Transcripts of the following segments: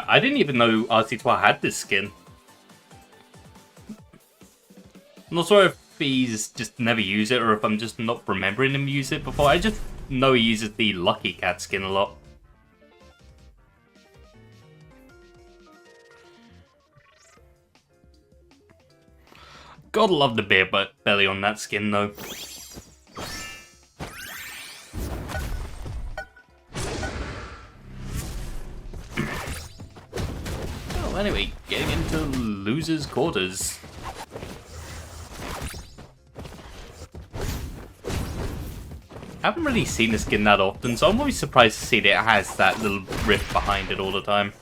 I didn't even know Rctrois had this skin. I'm not sure if he's just never used it or if I'm just not remembering him use it before. I just know he uses the Lucky Cat skin a lot. Gotta love the beer belly on that skin though. Well, anyway, getting into losers' quarters. I haven't really seen the skin that often, so I'm always surprised to see that it has that little rift behind it all the time.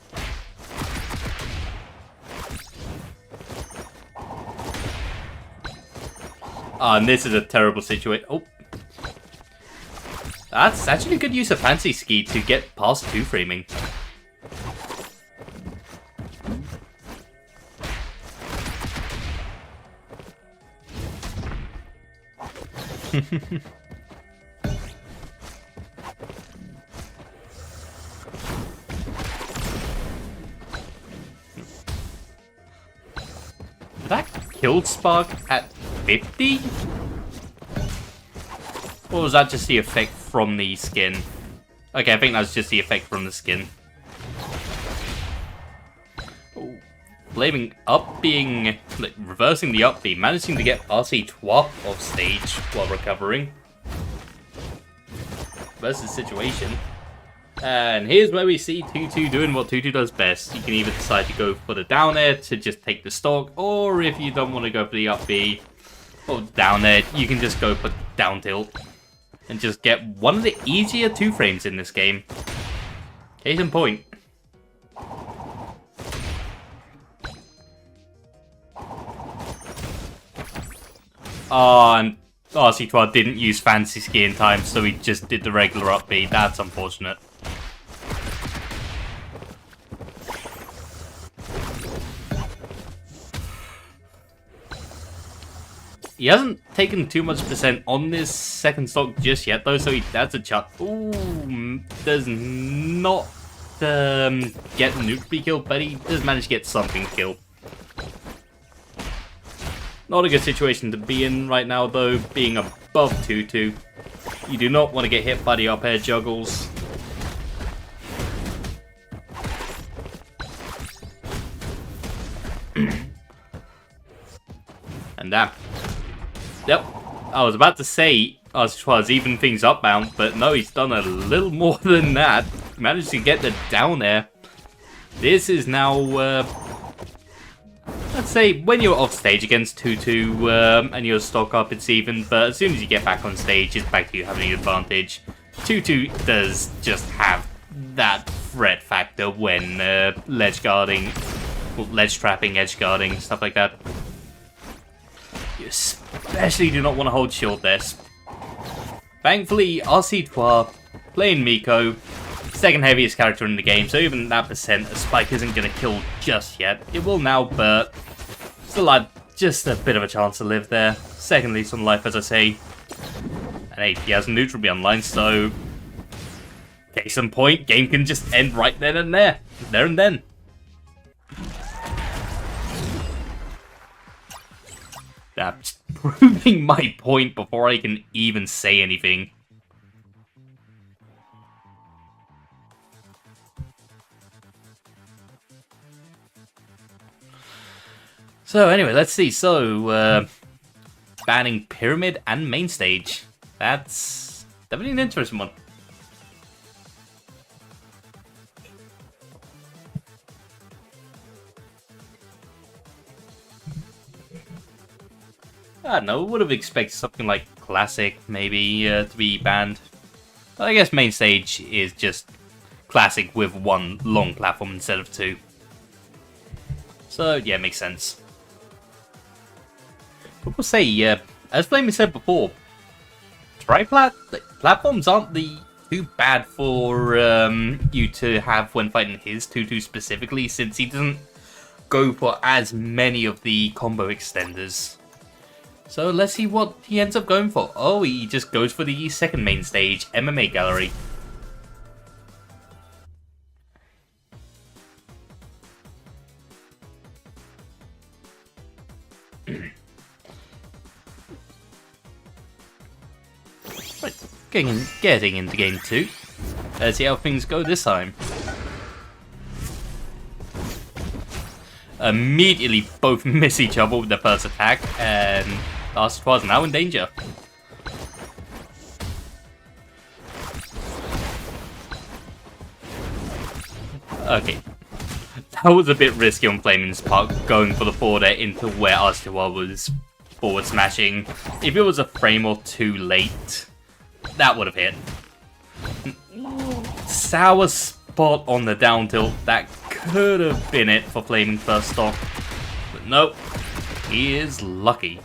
And this is a terrible situation. Oh. That's actually a good use of FlamingSky to get past 2-framing. That killed Spark at 50? Or was that just the effect from the skin? Okay, I think that was just the effect from the skin. Oh, blaming up being, like, reversing the up B, managing to get Rctrois off stage while recovering. Versus situation. And here's where we see Tutu doing what Tutu does best. You can either decide to go for the down air to just take the stock, or if you don't want to go for the up B or down air, you can just go for down tilt and just get one of the easier 2-frames in this game. Case in point. And Rctrois didn't use FlamingSky in time, so he just did the regular up B. That's unfortunate. He hasn't taken too much percent on this second stock just yet, though, so that's a chuck. Ooh, does not get nuke be killed, but he does manage to get something killed. Not a good situation to be in right now, though, being above 2-2. You do not want to get hit by the up air juggles. And that. Yep, I was about to say Rctrois even things upbound, but no, he's done a little more than that. Managed to get the down air. This is now, let's say, when you're off stage against 2-2 and you're stock up, it's even, but as soon as you get back on stage, it's back to you having the advantage. 2-2 does just have that threat factor when ledge guarding, well, ledge trapping, edge guarding, stuff like that. You especially do not want to hold shield there. Thankfully, Rctrois, playing Miko, second heaviest character in the game, so even that percent, a spike isn't going to kill just yet. It will now, but still had just a bit of a chance to live there. Second least on life, as I say. And hey, he has a neutral be online, so case in point, game can just end right then and there. There and then. That's proving my point before I can even say anything. So anyway, let's see. So, banning Pyramid and Main Stage. That's definitely an interesting one. I don't know, would have expected something like Classic, maybe, to be banned. But I guess Main Stage is just Classic with one long platform instead of two. So, yeah, makes sense. But we'll say, as Flaming said before, platforms aren't too bad for you to have when fighting his 2-2 specifically, since he doesn't go for as many of the combo extenders. So let's see what he ends up going for. Oh, he just goes for the second main stage, MMA Gallery. Right, getting into game 2. Let's see how things go this time. Immediately both miss each other with their first attack, and Rctrois is now in danger. Okay, that was a bit risky on Flaming's part, going for the forward air into where Rctrois was forward smashing. If it was a frame or two late, that would have hit. Sour spot on the down tilt, that could have been it for Flaming's first stock. But nope, he is lucky.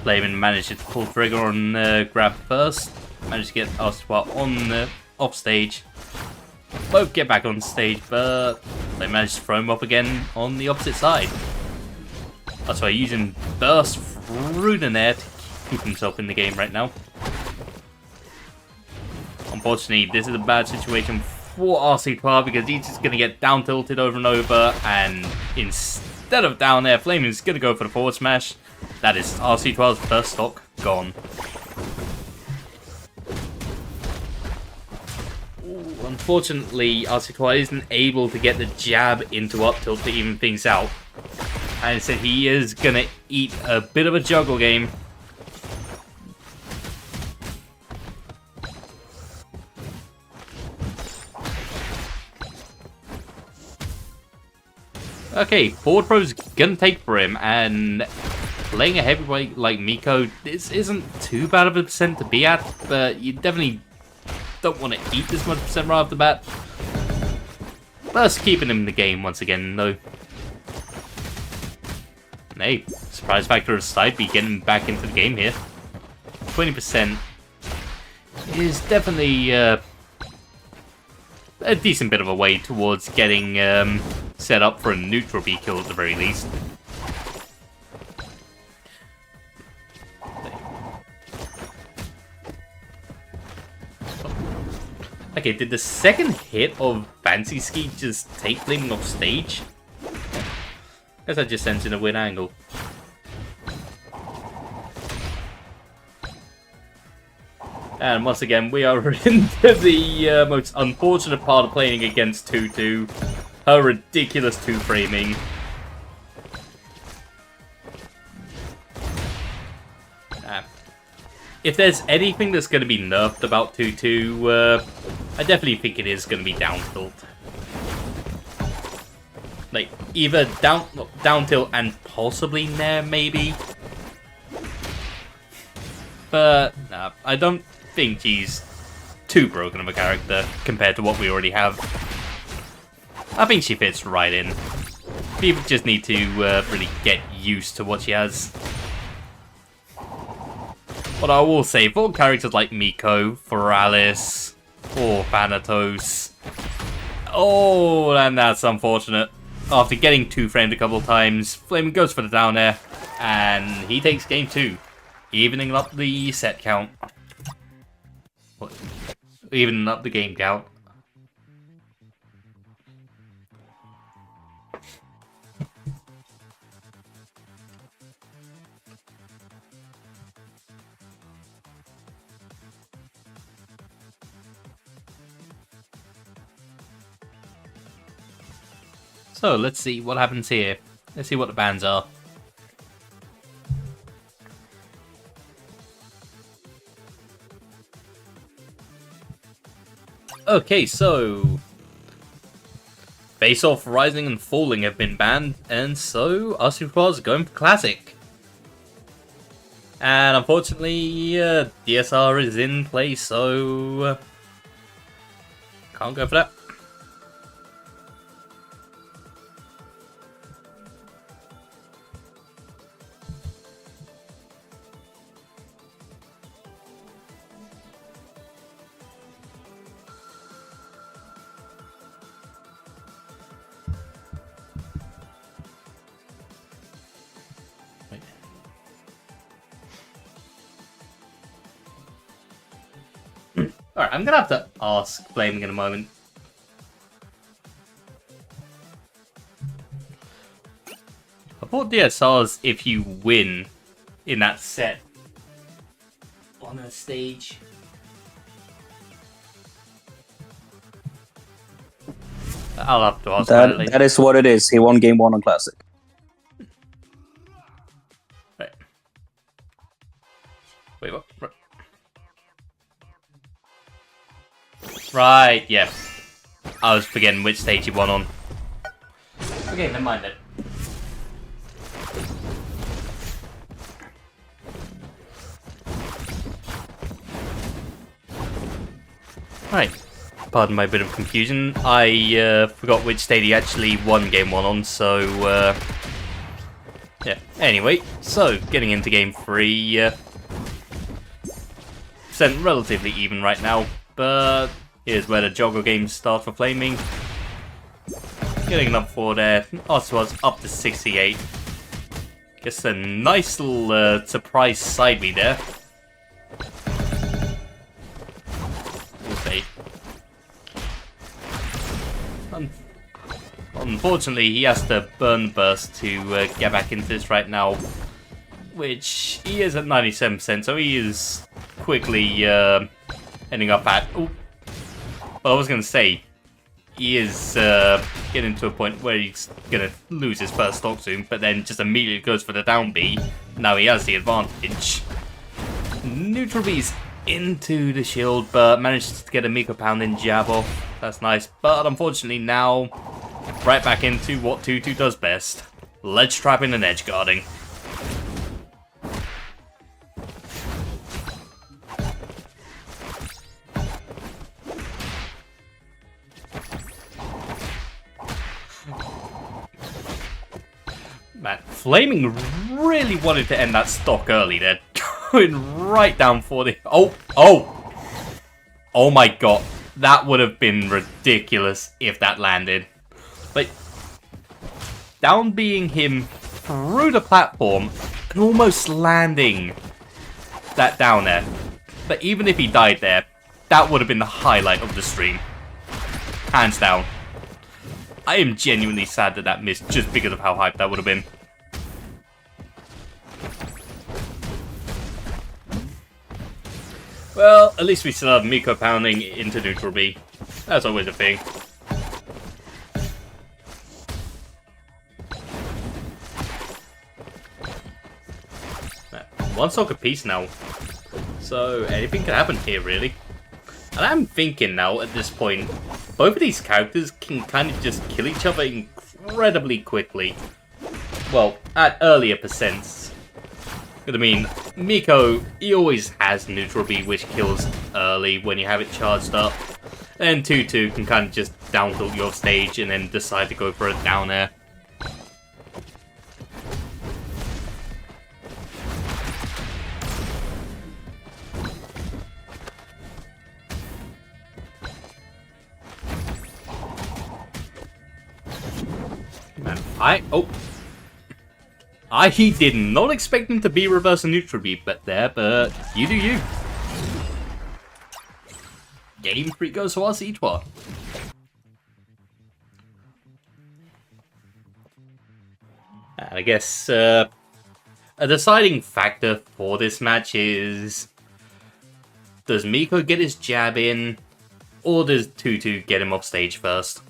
Flaming managed to pull trigger on grab first, managed to get Rctrois on the off stage. Both get back on stage, but they managed to throw him up again on the opposite side. Rctrois using burst through the net to keep himself in the game right now. Unfortunately, this is a bad situation for Rctrois because he's just going to get down tilted over and over, and instead of down air, Flaming's going to go for the forward smash. That is Rctrois' first stock gone. Ooh, unfortunately, Rctrois isn't able to get the jab into up tilt to even things out. And so he is going to eat a bit of a juggle game. Okay, forward throw's gonna take for him, and playing a heavyweight like Miko, this isn't too bad of a percent to be at, but you definitely don't want to eat this much percent right off the bat. Plus, keeping him in the game once again, though. And hey, surprise factor aside, be getting back into the game here. 20% is definitely a decent bit of a way towards getting set up for a neutral B kill at the very least. Okay, did the second hit of FlamingSky just take Flaming off stage? Guess I just sent in a weird angle. And once again, we are into the most unfortunate part of playing against 2-2. Her ridiculous 2-framing. If there's anything that's going to be nerfed about 2-2, I definitely think it is going to be down tilt. Like, either down tilt and possibly nair, maybe. But, nah, I don't think she's too broken of a character compared to what we already have. I think she fits right in. People just need to really get used to what she has. But I will say, for characters like Miko, Feralis, or Thanatos, oh, and that's unfortunate. After getting 2-framed a couple of times, Flaming goes for the down air, and he takes game 2, evening up the set count. What? Evening up the game count. So, let's see what happens here. Let's see what the bans are. Okay, so Face Off, Rising, and Falling have been banned, and so Rctrois is going for Classic. And unfortunately, DSR is in place, so can't go for that. Alright, I'm gonna have to ask Flaming in a moment. report DSRs if you win in that set on a stage. I'll have to ask that is what it is. He won game 1 on Classic. Right. Wait, what? Right, yeah. I was forgetting which stage he won on. Okay, never mind then. Right. Pardon my bit of confusion. I forgot which stage he actually won game 1 on, so yeah. Anyway, so getting into game 3. Percent relatively even right now, but here's where the jogger games start for Flaming. Getting another 4 there. Rctrois up to 68. Guess a nice little surprise side B there. We'll see. Unfortunately, he has to burn burst to get back into this right now, which he is at 97%, so he is quickly ending up at... Oh, well, I was going to say, he is getting to a point where he's going to lose his first stock soon, but then just immediately goes for the down B. Now he has the advantage. Neutral B's into the shield, but manages to get a Miko pounding jab off. That's nice, but unfortunately now, right back into what 2-2 does best. Ledge trapping and edge guarding. Man, Flaming really wanted to end that stock early there. Going right down for the... Oh my god. That would have been ridiculous if that landed. But down being him through the platform and almost landing that down there. But even if he died there, that would have been the highlight of the stream. Hands down. I am genuinely sad that that missed just because of how hyped that would have been. Well, at least we still have Miko pounding into neutral B. That's always a thing. One stock apiece now. So anything can happen here, really. And I'm thinking now, at this point, both of these characters can kind of just kill each other incredibly quickly. Well, at earlier percents. I mean, Miko, he always has neutral B, which kills early when you have it charged up. And 2-2 can kind of just down tilt your stage and then decide to go for a down air. Man, I did not expect him to be reverse and neutral B, but you do you. Game 3 goes to Rctrois. I guess a deciding factor for this match is, does Miko get his jab in, or does 2-2 get him off stage first?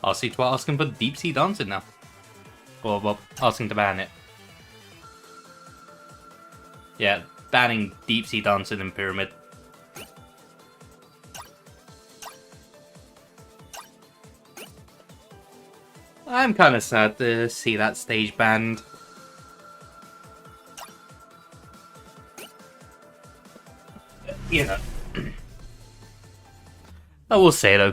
Rctrois asking for deep sea dancing now. Or, well, asking to ban it. Yeah, banning deep sea dancing in Pyramid. I'm kind of sad to see that stage banned. You know. I will say though,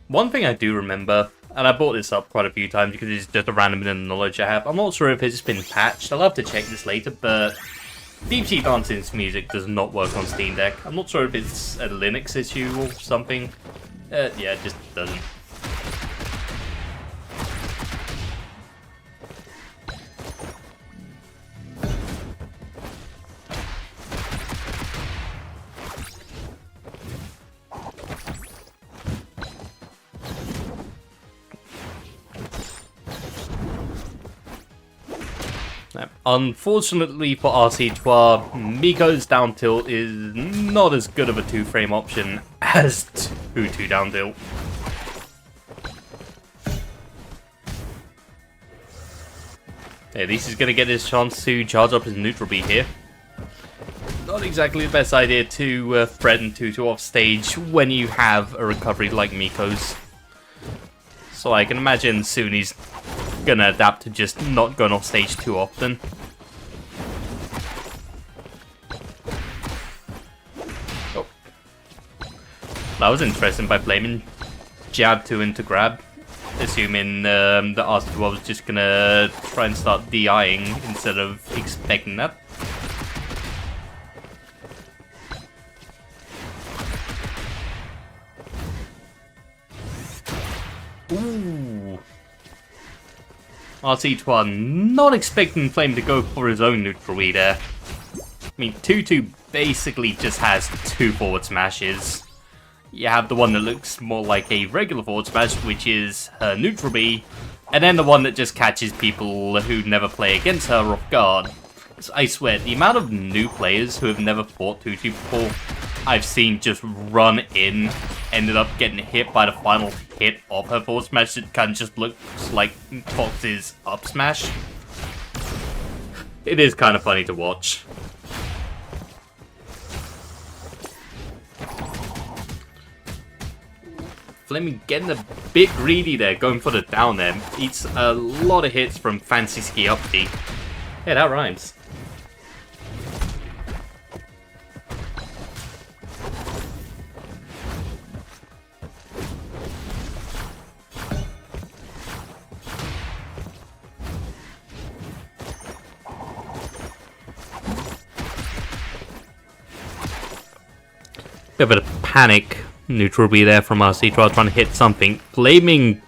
one thing I do remember, And I brought this up quite a few times because it's just a random bit of knowledge I have. I'm not sure if it's been patched. I'll have to check this later, but Deep Sea Dancing's music does not work on Steam Deck. I'm not sure if it's a Linux issue or something. Yeah, it just doesn't. Unfortunately for Rctrois, Miko's down tilt is not as good of a 2-frame option as 2-2 down tilt. At least he's going to get his chance to charge up his neutral beat here. Not exactly the best idea to threaten 2-2 off stage when you have a recovery like Miko's. So I can imagine soon he's gonna adapt to just not going off stage too often. Oh. That was interesting by Flaming. Jab 2 into grab. Assuming that Rctrois was just gonna try and start DIing instead of expecting that. Ooh. Rctrois not expecting Flame to go for his own neutral read there. I mean, 2-2 basically just has 2 forward smashes. You have the one that looks more like a regular forward smash, which is her neutral B, and then the one that just catches people who never play against her off guard. So I swear, the amount of new players who have never fought 2-2 before, I've seen just run in, ended up getting hit by the final hit of her forward smash. It kind of just looks like Fox's up smash. It is kind of funny to watch. Flaming getting a bit greedy there, going for the down there. Eats a lot of hits from FlamingSky up B. Yeah, that rhymes. Bit of a panic neutral B there from Rctrois trying to hit something. Flaming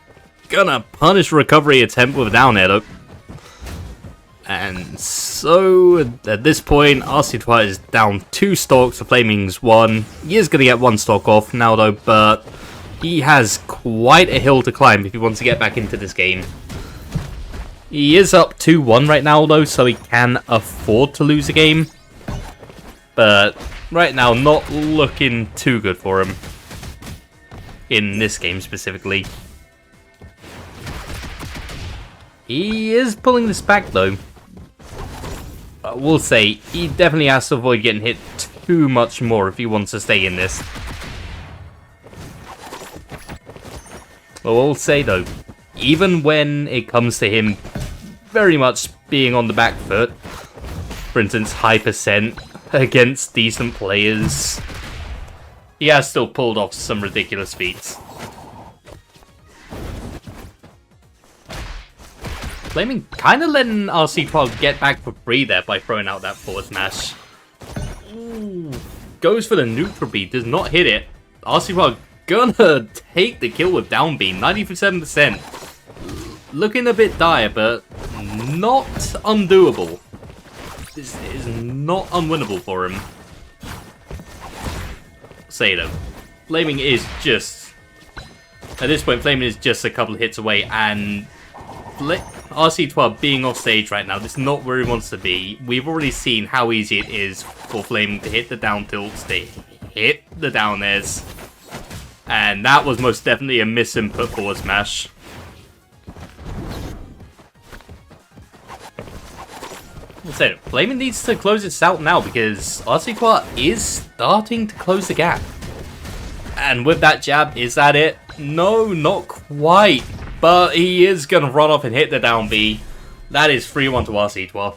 gonna punish recovery attempt with a down air though. And so at this point Rctrois is down 2 stocks to Flaming's 1. He is gonna get 1 stock off now though, but he has quite a hill to climb if he wants to get back into this game. He is up 2-1 right now though, so he can afford to lose a game. But right now, not looking too good for him. In this game specifically. He is pulling this back though. I will say, he definitely has to avoid getting hit too much more if he wants to stay in this. I will say though, even when it comes to him very much being on the back foot, for instance, high percent against decent players, he has still pulled off some ridiculous feats. Flaming kind of letting Rctrois get back for free there by throwing out that forward smash. Ooh. Goes for the neutral B, does not hit it. Rctrois gonna take the kill with down B, 97%. Looking a bit dire, but not undoable. This is not unwinnable for him. Say though, Flaming is just, at this point Flaming is just a couple of hits away, and Rctrois being off stage right now, this is not where he wants to be. We've already seen how easy it is for Flaming to hit the down tilts, to hit the down airs, and that was most definitely a misinput forward smash. So, Flaming needs to close this out now because Rctrois is starting to close the gap. And with that jab, is that it? No, not quite. But he is going to run off and hit the down B. That is 3-1 to Rctrois.